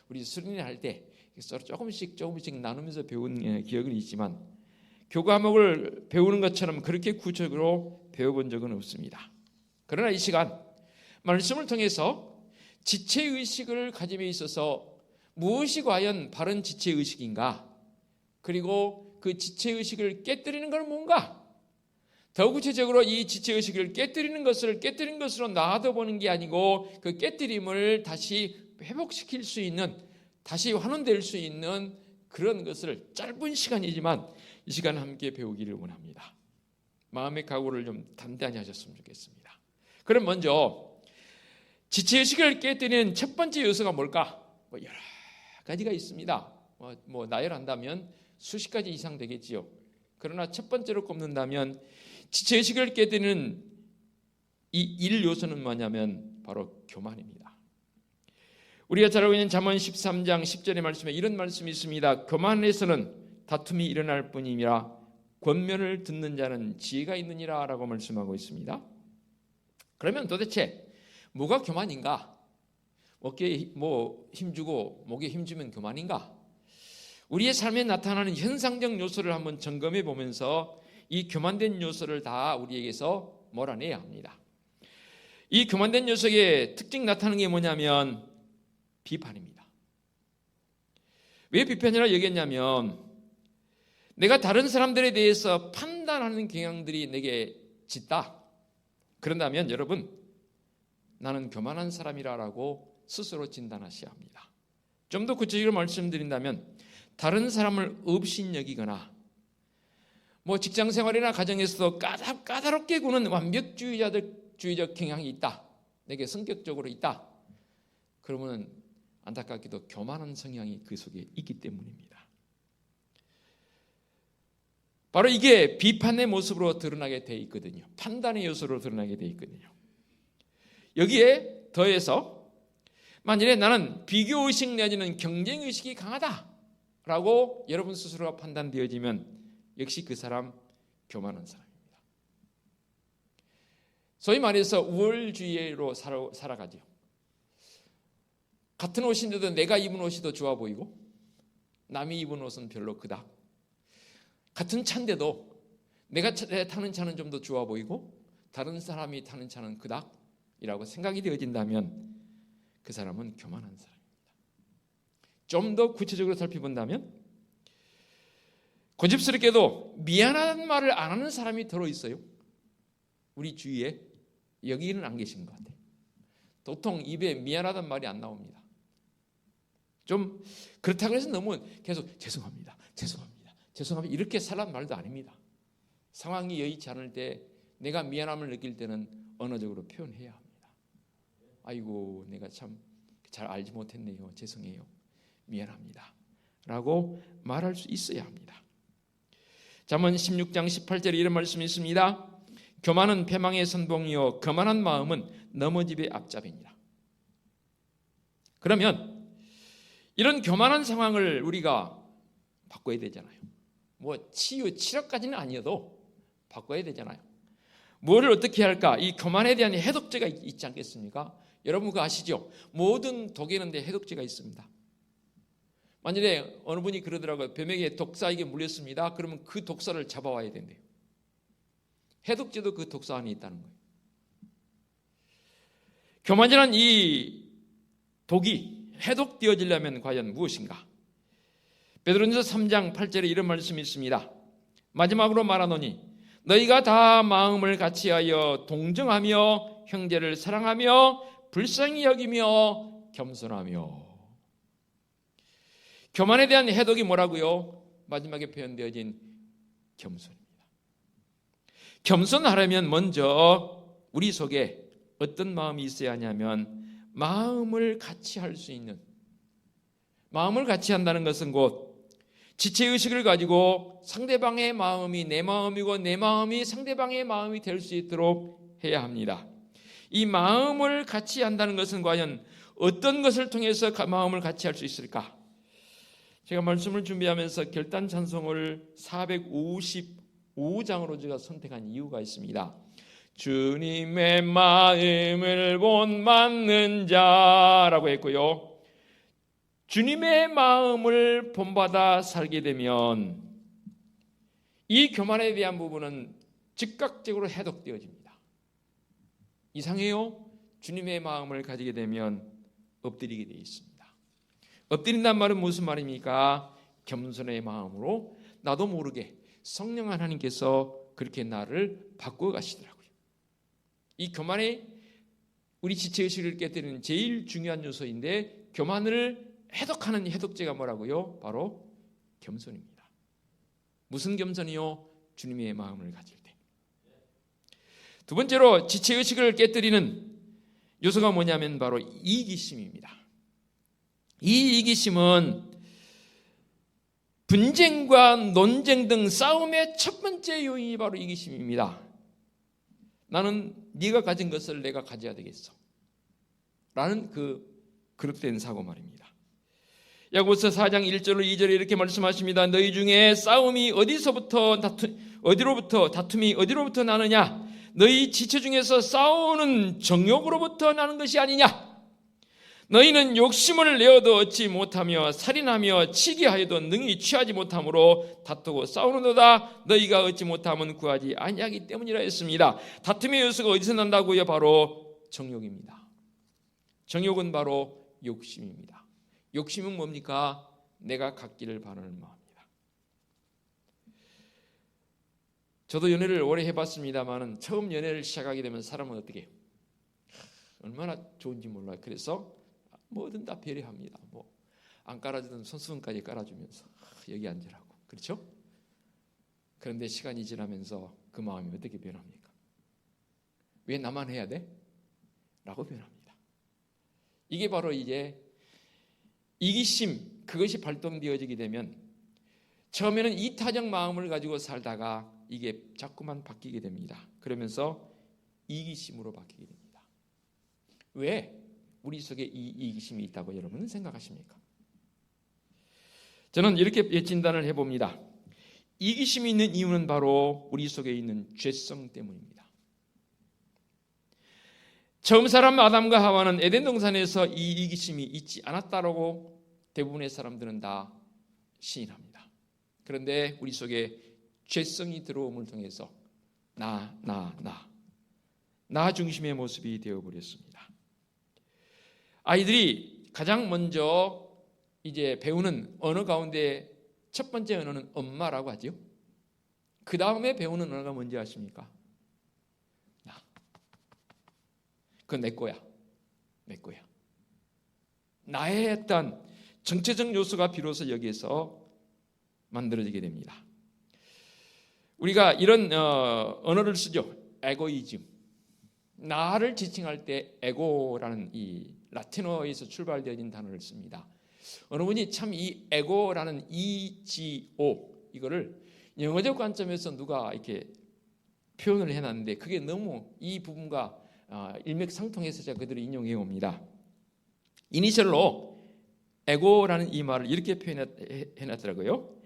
우리 수련회 할 때 서로 조금씩 나누면서 배운 기억은 있지만 교과 과목을 배우는 것처럼 그렇게 구체적으로 배워본 적은 없습니다. 그러나 이 시간 말씀을 통해서 지체의식을 가짐에 있어서 무엇이 과연 바른 지체의식인가, 그리고 그 지체의식을 깨뜨리는 건 뭔가, 더 구체적으로 이 지체의식을 깨뜨리는 것으로 놔둬보는 게 아니고 그 깨뜨림을 다시 회복시킬 수 있는, 다시 환원될 수 있는 그런 것을 짧은 시간이지만 이 시간 함께 배우기를 원합니다. 마음의 각오를 좀 단단히 하셨으면 좋겠습니다. 그럼 먼저 지체의식을 깨뜨리는 첫 번째 요소가 뭘까? 여러 가지가 있습니다. 나열한다면 수십 가지 이상 되겠지요. 그러나 첫 번째로 꼽는다면 지체의식을 깨뜨리는 이 1요소는 뭐냐면 바로 교만입니다. 우리가 잘 알고 있는 잠언 13장 10절의 말씀에 이런 말씀이 있습니다. 교만에서는 다툼이 일어날 뿐이라 권면을 듣는 자는 지혜가 있느니라 라고 말씀하고 있습니다. 그러면 도대체 뭐가 교만인가? 어깨에 힘주고 목에 힘주면 교만인가? 우리의 삶에 나타나는 현상적 요소를 한번 점검해 보면서 이 교만된 요소를 다 우리에게서 몰아내야 합니다. 이 교만된 요소의 특징 나타나는 게 뭐냐면 비판입니다. 왜 비판이라고 얘기했냐면 내가 다른 사람들에 대해서 판단하는 경향들이 내게 짙다. 그런다면 여러분, 나는 교만한 사람이라고 스스로 진단하셔야 합니다. 좀 더 구체적으로 말씀드린다면 다른 사람을 업신여기거나 직장 생활이나 가정에서도 까다롭게 구는 완벽주의적 경향이 있다. 내게 성격적으로 있다. 그러면 안타깝게도 교만한 성향이 그 속에 있기 때문입니다. 바로 이게 비판의 모습으로 드러나게 돼 있거든요. 판단의 요소로 드러나게 돼 있거든요. 여기에 더해서 만일에 나는 비교의식 내지는 경쟁의식이 강하다라고 여러분 스스로가 판단되어지면 역시 그 사람 교만한 사람입니다. 소위 말해서 우월주의로 살아가죠. 같은 옷인데도 내가 입은 옷이 더 좋아 보이고 남이 입은 옷은 별로 그닥. 같은 차인데도 내가 타는 차는 좀 더 좋아 보이고 다른 사람이 타는 차는 그닥이라고 생각이 되어진다면 그 사람은 교만한 사람입니다. 좀 더 구체적으로 살펴본다면 고집스럽게도 미안한 말을 안 하는 사람이 들어있어요. 우리 주위에 여기는 안 계신 것 같아요. 도통 입에 미안하다는 말이 안 나옵니다. 좀 그렇다고 해서 너무 계속 죄송합니다 이렇게 살란 말도 아닙니다. 상황이 여의치 않을 때 내가 미안함을 느낄 때는 언어적으로 표현해야 합니다. 아이고 내가 참 잘 알지 못했네요. 죄송해요. 미안합니다 라고 말할 수 있어야 합니다. 잠언 16장 18절에 이런 말씀이 있습니다. 교만은 패망의 선봉이요 거만한 마음은 넘어짐의 앞잡이니라. 그러면 이런 교만한 상황을 우리가 바꿔야 되잖아요. 치료까지는 아니어도 바꿔야 되잖아요. 뭐를 어떻게 할까? 이 교만에 대한 해독제가 있지 않겠습니까? 여러분 그거 아시죠? 모든 독에는 해독제가 있습니다. 만일에 어느 분이 그러더라고요. 뱀에게 독사에게 물렸습니다. 그러면 그 독사를 잡아와야 된대요. 해독제도 그 독사 안에 있다는 거예요. 교만이라는 이 독이 해독되어지려면 과연 무엇인가? 베드로전서 3장 8절에 이런 말씀이 있습니다. 마지막으로 말하노니 너희가 다 마음을 같이하여 동정하며 형제를 사랑하며 불쌍히 여기며 겸손하며. 교만에 대한 해독이 뭐라고요? 마지막에 표현되어진 겸손입니다. 겸손하려면 먼저 우리 속에 어떤 마음이 있어야 하냐면 마음을 같이 할 수 있는, 마음을 같이 한다는 것은 곧 지체의식을 가지고 상대방의 마음이 내 마음이고 내 마음이 상대방의 마음이 될 수 있도록 해야 합니다. 이 마음을 같이 한다는 것은 과연 어떤 것을 통해서 마음을 같이 할 수 있을까? 제가 말씀을 준비하면서 결단 찬송을 455장으로 제가 선택한 이유가 있습니다. 주님의 마음을 본받는 자라고 했고요. 주님의 마음을 본받아 살게 되면 이 교만에 대한 부분은 즉각적으로 해독되어집니다. 이상해요? 주님의 마음을 가지게 되면 엎드리게 되어 있습니다. 엎드린다는 말은 무슨 말입니까? 겸손의 마음으로 나도 모르게 성령 하나님께서 그렇게 나를 바꾸어 가시더라고요. 이 교만이 우리 지체의식을 깨뜨리는 제일 중요한 요소인데, 교만을 해독하는 해독제가 뭐라고요? 바로 겸손입니다. 무슨 겸손이요? 주님의 마음을 가질 때. 두 번째로 지체의식을 깨뜨리는 요소가 뭐냐면 바로 이기심입니다. 이 이기심은 분쟁과 논쟁 등 싸움의 첫 번째 요인이 바로 이기심입니다. 나는 네가 가진 것을 내가 가져야 되겠어 라는 그릇된 사고 말입니다. 야고보서 4장 1절 2절에 이렇게 말씀하십니다. 너희 중에 싸움이 다툼이 어디로부터 나느냐? 너희 지체 중에서 싸우는 정욕으로부터 나는 것이 아니냐? 너희는 욕심을 내어도 얻지 못하며 살인하며 치게 하여도 능히 취하지 못함으로 다투고 싸우는도다. 너희가 얻지 못하면 구하지 아니하기 때문이라 했습니다. 다툼의 요소가 어디서 난다고요? 바로 정욕입니다. 정욕은 바로 욕심입니다. 욕심은 뭡니까? 내가 갖기를 바라는 마음입니다. 저도 연애를 오래 해봤습니다만 처음 연애를 시작하게 되면 사람은 어떻게 해요? 얼마나 좋은지 몰라요. 그래서 뭐든 다 배려합니다. 뭐 안 깔아주던 손수건까지 깔아주면서 여기 앉으라고. 그렇죠? 그런데 시간이 지나면서 그 마음이 어떻게 변합니까? 왜 나만 해야 돼? 라고 변합니다. 이게 바로 이제 이기심, 그것이 발동되어지게 되면 처음에는 이타적 마음을 가지고 살다가 이게 자꾸만 바뀌게 됩니다. 그러면서 이기심으로 바뀌게 됩니다. 왜 우리 속에 이 이기심이 있다고 여러분은 생각하십니까? 저는 이렇게 진단을 해봅니다. 이기심이 있는 이유는 바로 우리 속에 있는 죄성 때문입니다. 처음 사람 아담과 하와는 에덴 동산에서 이 이기심이 있지 않았다라고 대부분의 사람들은 다 시인합니다. 그런데 우리 속에 죄성이 들어옴을 통해서 나 중심의 모습이 되어버렸습니다. 아이들이 가장 먼저 이제 배우는 언어 가운데 첫 번째 언어는 엄마라고 하죠. 그 다음에 배우는 언어가 뭔지 아십니까? 나. 그건 내 거야. 내 거야. 나의 어떤 정체적 요소가 비로소 여기에서 만들어지게 됩니다. 우리가 이런 언어를 쓰죠. 에고이즘. 나를 지칭할 때 에고라는 이 라틴어에서 출발되어진 단어를 씁니다. 어느 분이 참 이 에고라는 EGO 이거를 영어적 관점에서 누가 이렇게 표현을 해놨는데 그게 너무 이 부분과 일맥상통해서 제가 그대로 인용해 옵니다. 이니셜로 에고라는 이 말을 이렇게 표현해놨더라고요.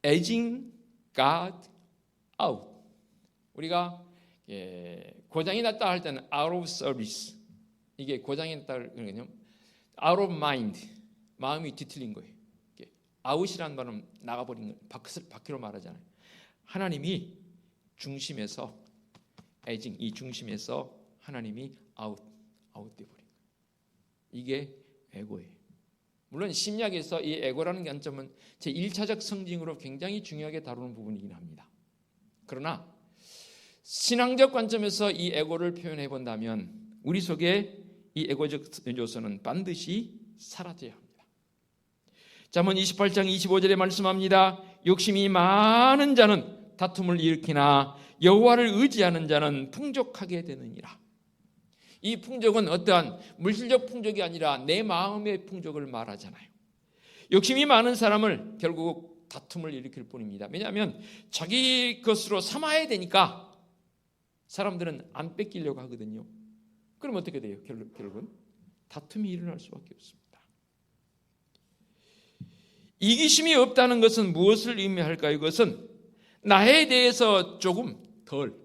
Aging God out. 우리가 고장이 났다 할 때는 out of service. 이게 고장이 났다 그러거든요. out of mind. 마음이 뒤틀린 거예요. out이라는 말은 나가버린 거예요. 밖으로 말하잖아요. 하나님이 중심에서 aging, 이 중심에서 하나님이 out 돼버린 거예요. 이게 에고예요. 물론 심리학에서 이 에고라는 관점은 제 1차적 성징으로 굉장히 중요하게 다루는 부분이긴 합니다. 그러나 신앙적 관점에서 이 에고를 표현해 본다면 우리 속에 이 에고적 요소는 반드시 사라져야 합니다. 잠언 28장 25절에 말씀합니다. 욕심이 많은 자는 다툼을 일으키나 여호와를 의지하는 자는 풍족하게 되느니라. 이 풍족은 어떠한 물질적 풍족이 아니라 내 마음의 풍족을 말하잖아요. 욕심이 많은 사람을 결국 다툼을 일으킬 뿐입니다. 왜냐하면 자기 것으로 삼아야 되니까 사람들은 안 뺏기려고 하거든요. 그럼 어떻게 돼요? 결국은 다툼이 일어날 수밖에 없습니다. 이기심이 없다는 것은 무엇을 의미할까요? 이것은 나에 대해서 조금 덜.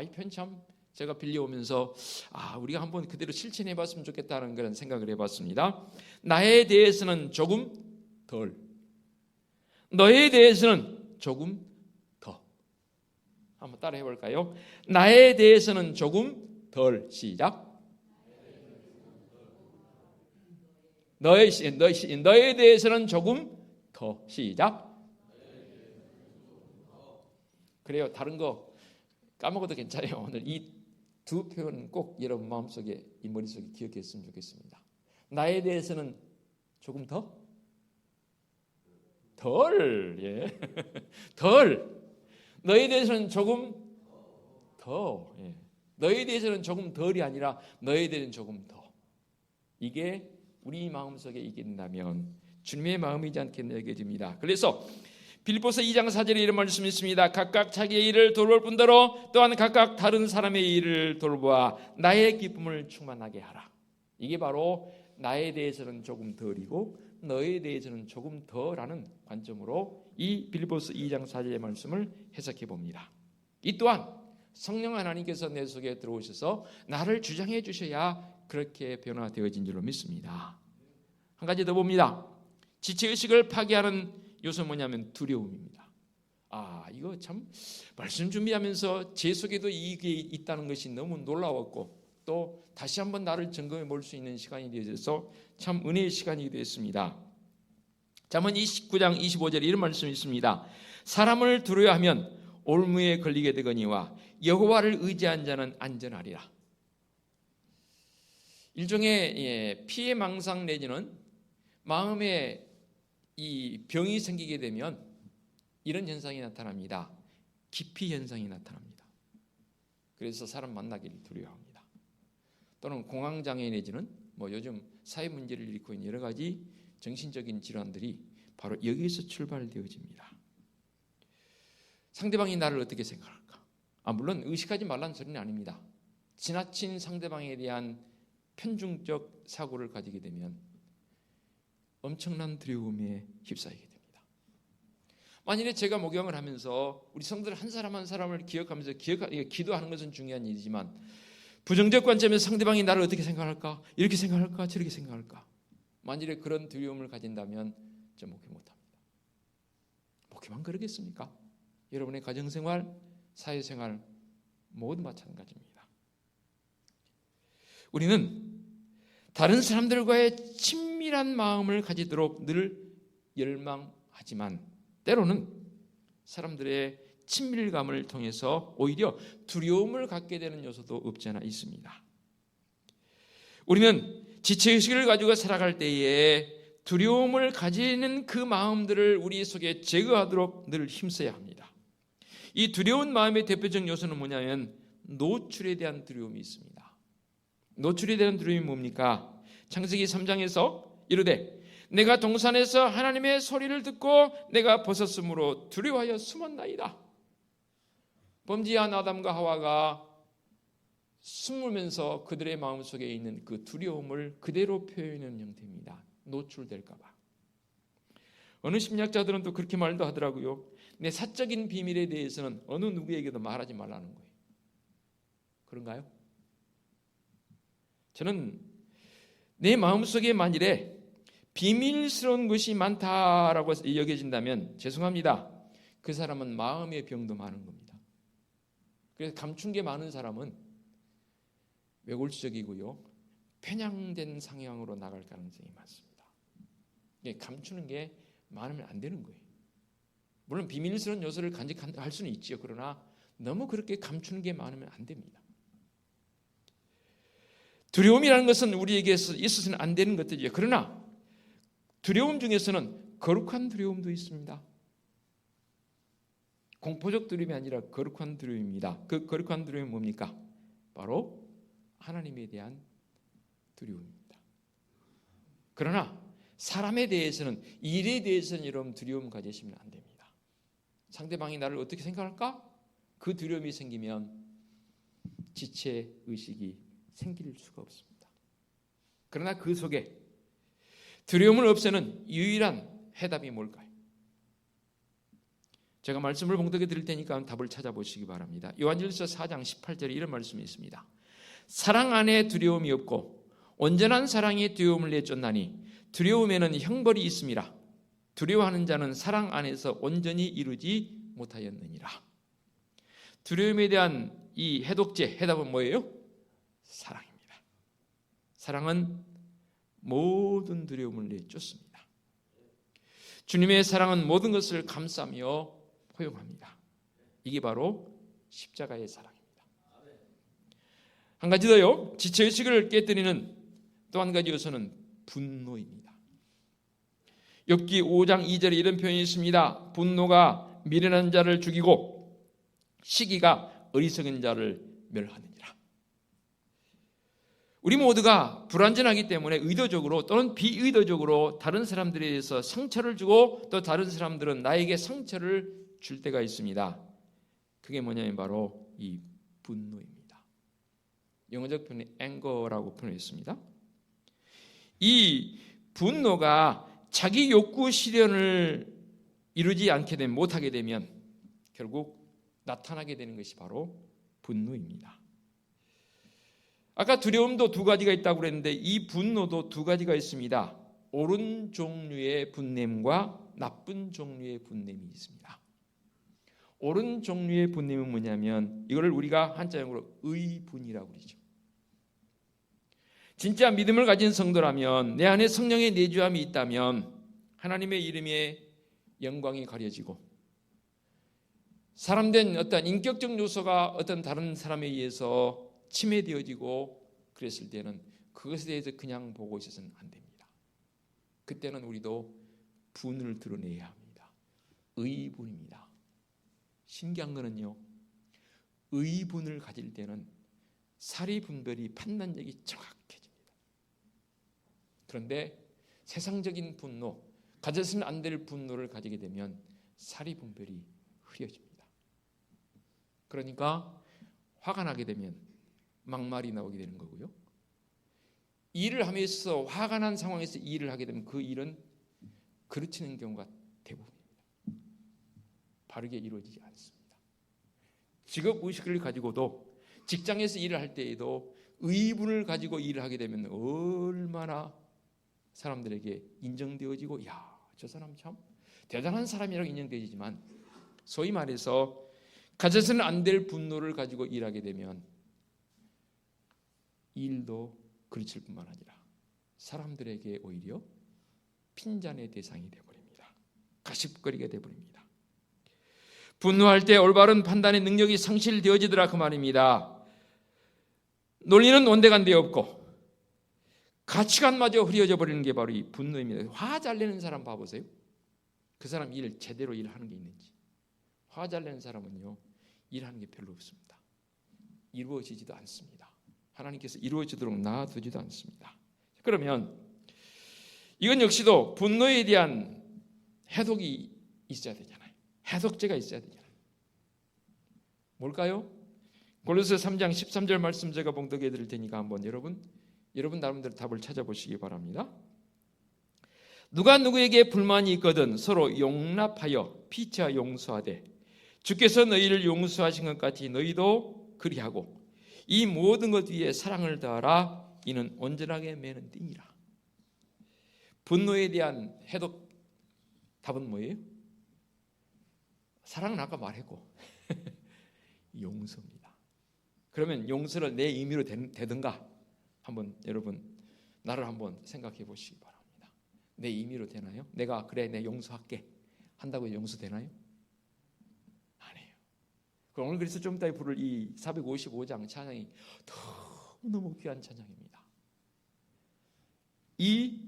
이 편 참 제가 빌려오면서 우리가 한번 그대로 실천해 봤으면 좋겠다는 그런 생각을 해봤습니다. 나에 대해서는 조금 덜, 너에 대해서는 조금 더. 한번 따라 해볼까요? 나에 대해서는 조금 덜. 시작. 너에 대해서는 조금 더. 시작. 그래요. 다른 거 까먹어도 괜찮아요. 오늘 이 두 표현은 꼭 여러분 마음속에, 이 머릿속에 기억했으면 좋겠습니다. 나에 대해서는 조금 더? 덜. 예. 덜. 너에 대해서는 조금 더. 예. 너에 대해서는 조금 덜이 아니라 너에 대해서는 조금 더. 이게 우리 마음속에 있긴다면 주님의 마음이지 않겠나 여겨집니다. 그래서 빌립보서 2장 4절에 이런 말씀이 있습니다. 각각 자기의 일을 돌볼 뿐더러 또한 각각 다른 사람의 일을 돌보아 나의 기쁨을 충만하게 하라. 이게 바로 나에 대해서는 조금 덜이고 너에 대해서는 조금 더라는 관점으로 이 빌립보서 2장 4절의 말씀을 해석해 봅니다. 이 또한 성령 하나님께서 내 속에 들어오셔서 나를 주장해 주셔야 그렇게 변화되어진 줄로 믿습니다. 한 가지 더 봅니다. 지체의식을 파괴하는 요소 뭐냐면 두려움입니다. 이거 참 말씀 준비하면서 제 속에도 이게 있다는 것이 너무 놀라웠고 또 다시 한번 나를 점검해 볼 수 있는 시간이 되어서 참 은혜의 시간이 되었습니다. 잠언 29장 25절에 이런 말씀이 있습니다. 사람을 두려워하면 올무에 걸리게 되거니와 여호와를 의지한 자는 안전하리라. 일종의 피해망상 내지는 마음에 이 병이 생기게 되면 이런 현상이 나타납니다. 기피 현상이 나타납니다. 그래서 사람 만나기를 두려워합니다. 또는 공황장애 내지는 요즘 사회 문제를 일으키고 있는 여러 가지 정신적인 질환들이 바로 여기에서 출발되어집니다. 상대방이 나를 어떻게 생각할까? 물론 의식하지 말라는 소리는 아닙니다. 지나친 상대방에 대한 편중적 사고를 가지게 되면 엄청난 두려움에 휩싸이게 됩니다. 만일에 제가 목양을 하면서 우리 성도들 한 사람 한 사람을 기억하면서 기도하는 것은 중요한 일이지만 부정적 관점에서 상대방이 나를 어떻게 생각할까? 이렇게 생각할까? 저렇게 생각할까? 만일에 그런 두려움을 가진다면 저 목회 못합니다. 목회만 그러겠습니까? 여러분의 가정생활, 사회생활 모두 마찬가지입니다. 우리는 다른 사람들과의 친밀한 마음을 가지도록 늘 열망하지만 때로는 사람들의 친밀감을 통해서 오히려 두려움을 갖게 되는 요소도 없지 않아 있습니다. 우리는 지체의식을 가지고 살아갈 때에 두려움을 가지는 그 마음들을 우리 속에 제거하도록 늘 힘써야 합니다. 이 두려운 마음의 대표적 요소는 뭐냐면 노출에 대한 두려움이 있습니다. 노출에 대한 두려움이 뭡니까? 창세기 3장에서 이르되 내가 동산에서 하나님의 소리를 듣고 내가 벗었으므로 두려워하여 숨었나이다. 범죄한 아담과 하와가 숨으면서 그들의 마음속에 있는 그 두려움을 그대로 표현하는 형태입니다. 노출될까 봐. 어느 심리학자들은 또 그렇게 말도 하더라고요. 내 사적인 비밀에 대해서는 어느 누구에게도 말하지 말라는 거예요. 그런가요? 저는 내 마음속에 만일에 비밀스러운 것이 많다라고 여겨진다면 죄송합니다. 그 사람은 마음의 병도 많은 겁니다. 그래서 감춘 게 많은 사람은 외골적이고요. 편향된 상향으로 나갈 가능성이 많습니다. 감추는 게 많으면 안 되는 거예요. 물론 비밀스러운 요소를 간직할 수는 있죠. 그러나 너무 그렇게 감추는 게 많으면 안 됩니다. 두려움이라는 것은 우리에게 있어서는 안 되는 것들이죠. 그러나 두려움 중에서는 거룩한 두려움도 있습니다. 공포적 두려움이 아니라 거룩한 두려움입니다. 그 거룩한 두려움이 뭡니까? 바로 하나님에 대한 두려움입니다. 그러나 사람에 대해서는, 일에 대해서는 여러분 두려움 가지시면 안 됩니다. 상대방이 나를 어떻게 생각할까? 그 두려움이 생기면 지체 의식이 생길 수가 없습니다. 그러나 그 속에 두려움을 없애는 유일한 해답이 뭘까요? 제가 말씀을 봉독해 드릴 테니까 답을 찾아보시기 바랍니다. 요한일서 4장 18절에 이런 말씀이 있습니다. 사랑 안에 두려움이 없고 온전한 사랑이 두려움을 내쫓나니 두려움에는 형벌이 있음이라. 두려워하는 자는 사랑 안에서 온전히 이루지 못하였느니라. 두려움에 대한 이 해독제, 해답은 뭐예요? 사랑입니다. 사랑은 모든 두려움을 내쫓습니다. 주님의 사랑은 모든 것을 감싸며 포용합니다. 이게 바로 십자가의 사랑입니다. 한 가지 더요. 지체의식을 깨뜨리는 또 한 가지 요소는 분노입니다. 욥기 5장 2절에 이런 표현이 있습니다. 분노가 미련한 자를 죽이고 시기가 어리석은 자를 멸하느니라. 우리 모두가 불완전하기 때문에 의도적으로 또는 비의도적으로 다른 사람들에 대해서 상처를 주고 또 다른 사람들은 나에게 상처를 줄 때가 있습니다. 그게 뭐냐면 바로 이 분노입니다. 영어적 표현이 anger라고 표현했습니다. 이 분노가 자기 욕구 실현을 이루지 않게 되면, 못하게 되면 결국 나타나게 되는 것이 바로 분노입니다. 아까 두려움도 두 가지가 있다고 그랬는데 이 분노도 두 가지가 있습니다. 옳은 종류의 분냄과 나쁜 종류의 분냄이 있습니다. 옳은 종류의 분냄은 뭐냐면 이걸 우리가 한자형으로 의분이라고 그러죠. 진짜 믿음을 가진 성도라면, 내 안에 성령의 내주함이 있다면 하나님의 이름에 영광이 가려지고 사람된 어떤 인격적 요소가 어떤 다른 사람에 의해서 침해되어지고 그랬을 때는 그것에 대해서 그냥 보고 있어서는 안 됩니다. 그때는 우리도 분을 드러내야 합니다. 의분입니다. 신기한 거는요, 의분을 가질 때는 사리 분별이 판단력이 정확해집니다. 그런데 세상적인 분노, 가져서는 안 될 분노를 가지게 되면 사리 분별이 흐려집니다. 그러니까 화가 나게 되면 막말이 나오게 되는 거고요. 일을 하면서 화가 난 상황에서 일을 하게 되면 그 일은 그르치는 경우가 대부분입니다. 바르게 이루어지지 않습니다. 직업 의식을 가지고도 직장에서 일을 할 때에도 의분을 가지고 일을 하게 되면 얼마나 사람들에게 인정되어지고, 야, 저 사람 참 대단한 사람이라고 인정되지만, 소위 말해서 가져서는 안 될 분노를 가지고 일하게 되면 일도 그르칠 뿐만 아니라 사람들에게 오히려 핀잔의 대상이 되어버립니다. 가십거리가 되어버립니다. 분노할 때 올바른 판단의 능력이 상실되어지더라 그 말입니다. 논리는 온데간데 없고 가치관마저 흐려져 버리는 게 바로 이 분노입니다. 화 잘 내는 사람 봐보세요. 그 사람 일 제대로 일하는 게 있는지. 화 잘 내는 사람은요, 일하는 게 별로 없습니다. 이루어지지도 않습니다. 하나님께서 이루어지도록 놔두지도 않습니다. 그러면 이건 역시도 분노에 대한 해독이 있어야 되잖아요. 해독제가 있어야 되잖아요. 뭘까요? 골로새 3장 13절 말씀 제가 봉독해 드릴 테니까 한번 여러분 나름대로 답을 찾아보시기 바랍니다. 누가 누구에게 불만이 있거든 서로 용납하여 피차 용서하되 주께서 너희를 용서하신 것 같이 너희도 그리하고 이 모든 것 위에 사랑을 더하라. 이는 온전하게 매는 띠니라. 분노에 대한 해독 답은 뭐예요? 사랑은 아까 말했고 용서입니다. 그러면 용서를 내 의미로 되든가 한번 여러분 나를 한번 생각해 보시기 바랍니다. 내 의미로 되나요? 내가 그래 내 용서할게 한다고 용서되나요? 안 해요. 그럼 오늘 그래서 좀 이따 부를 이 455장 찬양이 너무너무 귀한 찬양입니다. 이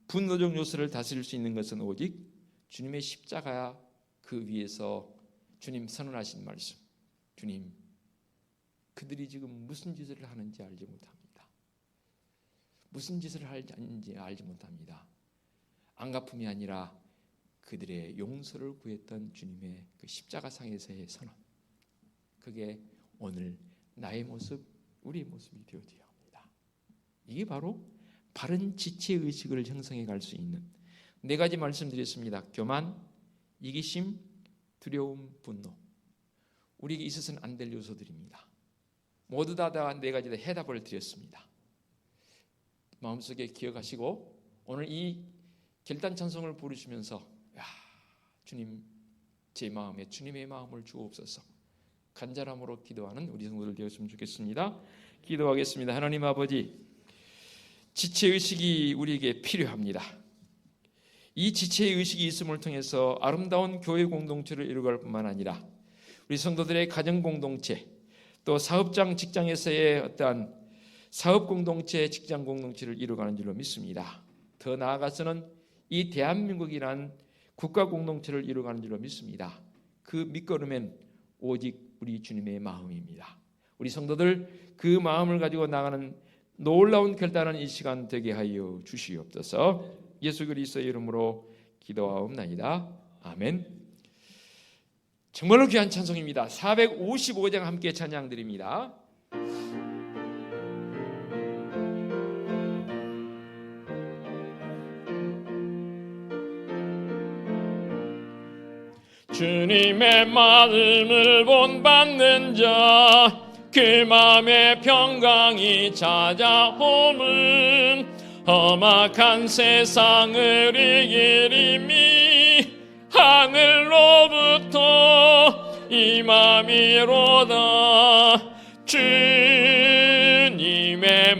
분노적 요소를 다스릴 수 있는 것은 오직 주님의 십자가 그 위에서 주님 선언하신 말씀, 주님 그들이 지금 무슨 짓을 하는지 알지 못합니다. 무슨 짓을 하는지 알지 못합니다. 안갚음이 아니라 그들의 용서를 구했던 주님의 그 십자가상에서의 선언, 그게 오늘 나의 모습, 우리의 모습이 되어져야 합니다. 이게 바로 바른 지체의식을 형성해 갈 수 있는, 네 가지 말씀드렸습니다. 교만, 이기심, 두려움, 분노. 우리에게 있어서는 안 될 요소들입니다. 모두 다 네 가지 다 해답을 드렸습니다. 마음속에 기억하시고 오늘 이 결단 찬송을 부르시면서 야, 주님, 제 마음에 주님의 마음을 주옵소서 간절함으로 기도하는 우리 성도들 되었으면 좋겠습니다. 기도하겠습니다. 하나님 아버지, 지체의식이 우리에게 필요합니다. 이 지체의식이 있음을 통해서 아름다운 교회 공동체를 이루어갈 뿐만 아니라 우리 성도들의 가정 공동체, 또 사업장 직장에서의 어떠한 사업 공동체, 직장 공동체를 이루어가는 줄로 믿습니다. 더 나아가서는 이 대한민국이란 국가 공동체를 이루어가는 줄로 믿습니다. 그 밑거름엔 오직 우리 주님의 마음입니다. 우리 성도들 그 마음을 가지고 나가는 놀라운 결단은 이 시간 되게 하여 주시옵소서. 예수 그리스도의 이름으로 기도하옵나이다. 아멘. 정말로 귀한 찬송입니다. 455장 함께 찬양드립니다. 주님의 마음을 본받는 자, 그 마음의 평강이 찾아오면 험악한 세상을 이기리니 하늘로부터 임함이로다. 주님의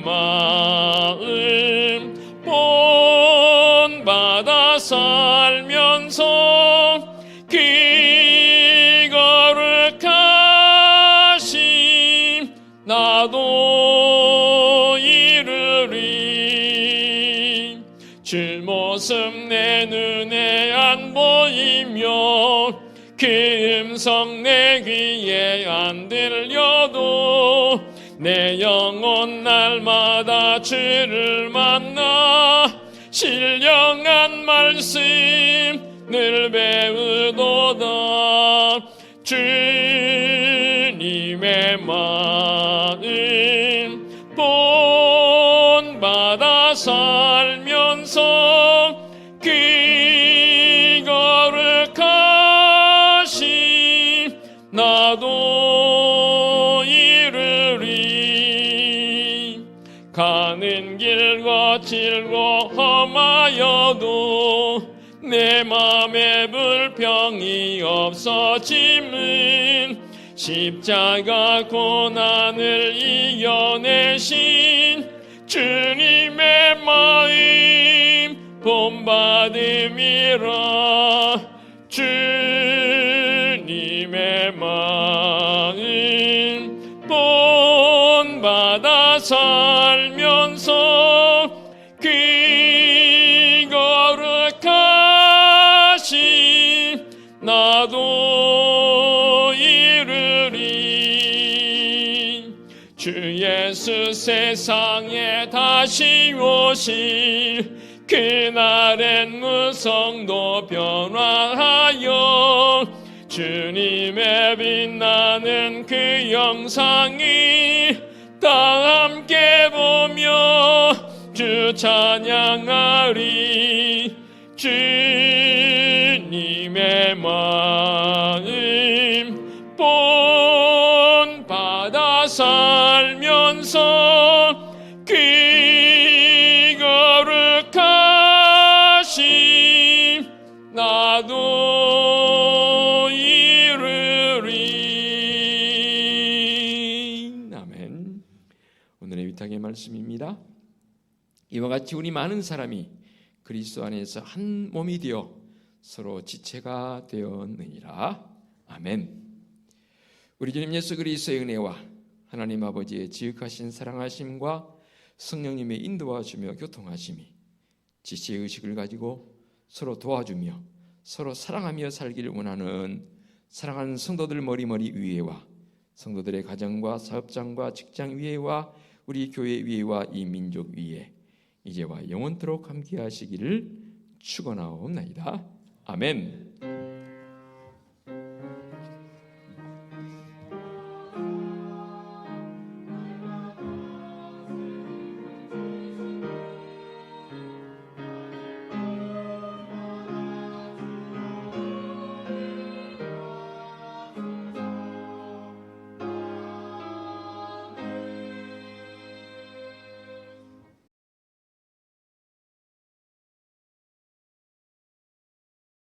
마음 본받아 살면서 그 거룩하심 나도 이루리. 주 모습 내 눈에 안 보이며 그 음성 내 귀에 안 들려도 내 영혼 날마다 주를 만나 신령한 말씀 늘 배우도다. 주님의 마음 본받아 살면서 그 거룩하심 나도 이루리. 가는 길 거칠고 험하여도 내 맘에 불평이 없어짐은 십자가 고난을 이겨내신 주님의 마음 본받음이라. 주님의 마음 본받아 살면서 그 거룩하심 나도 이루리. 주 예수 세상에 다시 오실 그날엔 무성도 변화하여 주님의 빛나는 그 영상이 다 함께 보며 주 찬양하리. 주님의 마음 본받아 살면서 그 거룩하심 나도 이루리. 아멘. 오늘의 위탁의 말씀입니다. 이와 같이 우리 많은 사람이 그리스도 안에서 한 몸이 되어 서로 지체가 되었느니라. 아멘. 우리 주님 예수 그리스도의 은혜와 하나님 아버지의 지극하신 사랑하심과 성령님의 인도하시며 교통하심이 지체의식을 가지고 서로 도와주며 서로 사랑하며 살기를 원하는 사랑하는 성도들 머리머리 위에와 성도들의 가정과 사업장과 직장 위에와 우리 교회 위에와 이 민족 위에 이제와 영원토록 함께 하시기를 축원하옵나이다. 아멘.